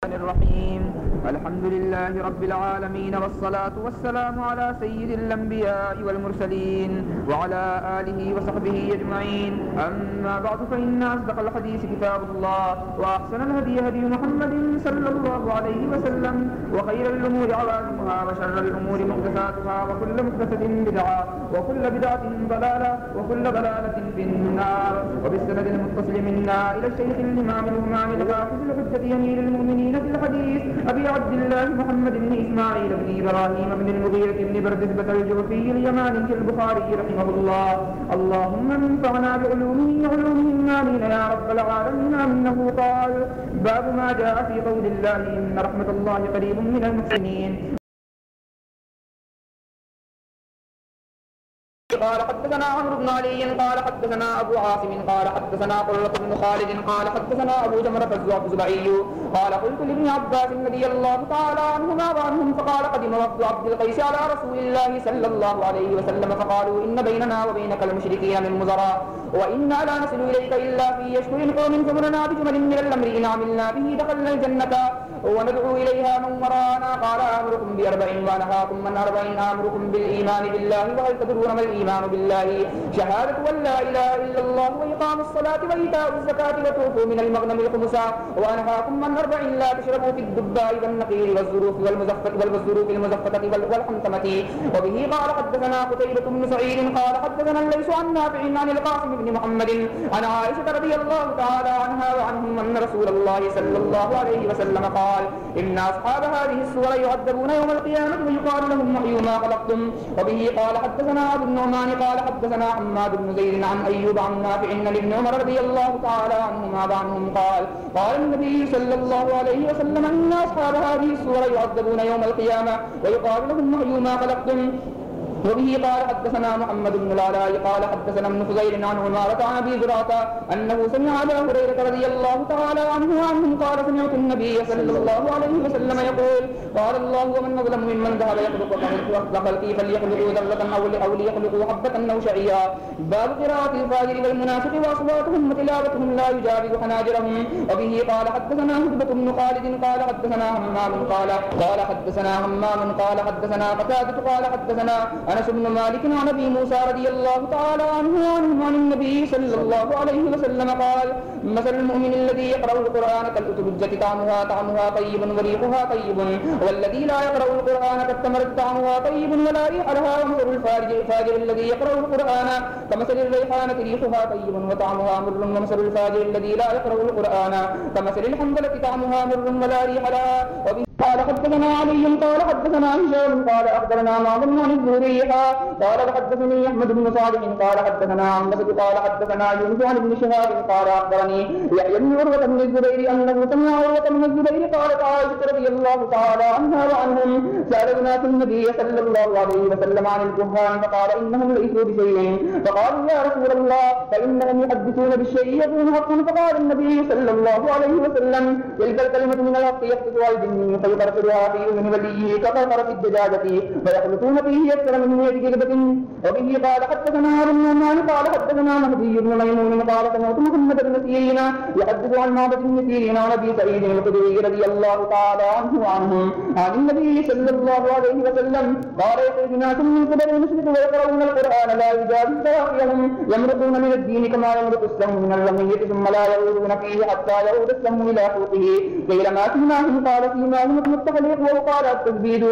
الرحيم. الحمد لله رب العالمين، والصلاة والسلام على سيد الأنبياء والمرسلين وعلى آله وصحبه أجمعين. أما بعد، فإن أصدق الحديث كتاب الله، وأحسن الهدي هدي محمد صلى الله عليه وسلم، وخير الأمور عوازمها، وشر الأمور محدثاتها، وكل محدثة بدعة، وكل بدعة ضلالة، وكل ضلالة في النار. وبالسند المتصل منا إلى الشيخ الإمام الإمام الحافظ الحجة أمير المؤمنين في الحديث أبي عبد الله محمد بن إسماعيل بن إبراهيم بن المغيرة بن بردزبة الجعفي اليماني البخاري رحمه الله. اللهم انفعنا بعلومه علومهم آمين يا رب العالمين. إنه قال: باب ما جاء في قول الله إن رحمة الله قريب من المحسنين. قال حدثنا عمرو بن علي قال حدثنا أبو عاصم قال حدثنا قرة بن خالد قال حدثنا أبو جمرة الزبعي قال: قلت لابن عباس رضي الله تعالى عنهما وعنهم، فقال: قدم وفد عبد القيس على رسول الله صلى الله عليه وسلم، فقالوا: إن بيننا وبينك المشركين من مزراء، وإنا لا نصل إليك إلا في أشهر قوم، فمرنا بجمل من الأمر إن عملنا به دخلنا الجنة وندعو إليها من وراءنا. قال: آمركم بأربع وأنهاكم من أربع. آمركم بالإيمان بالله، وهل تدرون ما الإيمان بالله؟ شهادة أن لا إله إلا الله، وإقام الصلاة، وإيتاء الزكاة، وتوفوا من المغنم الخمسا. وأنهاكم من أربع: لا تشربوا في الدباء والنقير والزروف المزفتة والحنتمة. وبه قال حدثنا قتيبة بن سعيد قال حدثنا الليث عن نافع عن القاسم بن محمد عن عائشة رضي الله تعالى عنها وعنهم أن رسول الله صلى الله عليه وسلم قال: إن أصحاب هذه السور يعذبون يوم القيامة ويقال لهم: وحيوا ما خلقتم. وبه قال حدثنا أبو النعمان قال حدثنا حماد بن زيد عن أيوب عن نافع عن ابن عمر رضي الله تعالى عنهما وعنهم قال: قال النبي صلى الله عليه وسلم: إن أصحاب هذه السور يعذبون يوم القيامة ويقال لهم: وحيوا ما خلقتم. وبه قال حدثنا محمد بن العلاء قال حدثنا ابن فضيل عن عمارة عن أبي زرعة أنه سمع أبا هريرة رضي الله تعالى عنه وعنهم قال: سمعت النبي صلى الله عليه وسلم يقول: قال الله: ومن أظلم ممن ذهب يخلق خلقي فليخلقوا ذرة أو ليخلقوا حبة أو شعيرا. باب قراءة الفاجر والمنافق وأصواتهم وتلاوتهم لا يجاوز حناجرهم. وبه قال حدثنا هدبة بن خالد قال حدثنا همام قال حدثنا قتادة قال حدثنا أنس بن مالك عن أبي موسى رضي الله تعالى عنه عن النبي صلى الله عليه وسلم قال: مثل المؤمن الذي يقرأ القرآن كالأترجة طعمها طيب وريحها طيب، والذي لا يقرأ القرآن كالتمر طعمها طيب ولا ريح لها. ومثل الفاجر الذي يقرأ القرآن كمثل الريحانة ريحها طيب وطعمها مر، ومثل الفاجر الذي لا يقرأ القرآن كمثل الحنظلة طعمها مر ولا ريح لها. قال حدثنا علي قال حدثنا هشام قال أخبرنا معمر عن الزهري قال وحدثني أحمد بن صالح قال حدثنا عنبسة قال حدثنا يونس عن ابن شهاب قال أخبرني يحيى بن عروة بن الزبير أنه سمع عروة بن الزبير قالت عائشة رضي الله تعالى عنها وعنهم: سأل ناس النبي صلى الله عليه وسلم عن الكهان فقال: إنهم ليسوا بشيء. فقالوا: يا رسول الله، فإنهم يحدثون بالشيء يكون حقا. فقال النبي صلى الله عليه وسلم: تلك الكلمة من الحق يخطئها الجن فيقرصها في أذن وليه كقرص الدجاجة فيخلطون فيه أكثر من 100 كذبة. وبه قال حدثنا ابن النعمان قال حدثنا مهدي بن ميمون قال: سمعت محمد بن سيرين يحدث عن معبد بن سيرين عن أبي سعيد الخدري رضي الله تعالى عنه وعنهم عن النبي صلى الله عليه وسلم قال: يخرج ناس من قبل المشرك ويقرؤون القرآن لا يجاوز تراقيهم، يمرقون من الدين كما يمرق السهم من الرمية ثم لا يعودون فيه حتى يعود السهم إلى حوته. قيل: ما فيماهم؟ قال: فيماهم ابن التخليق وقال التزبيد.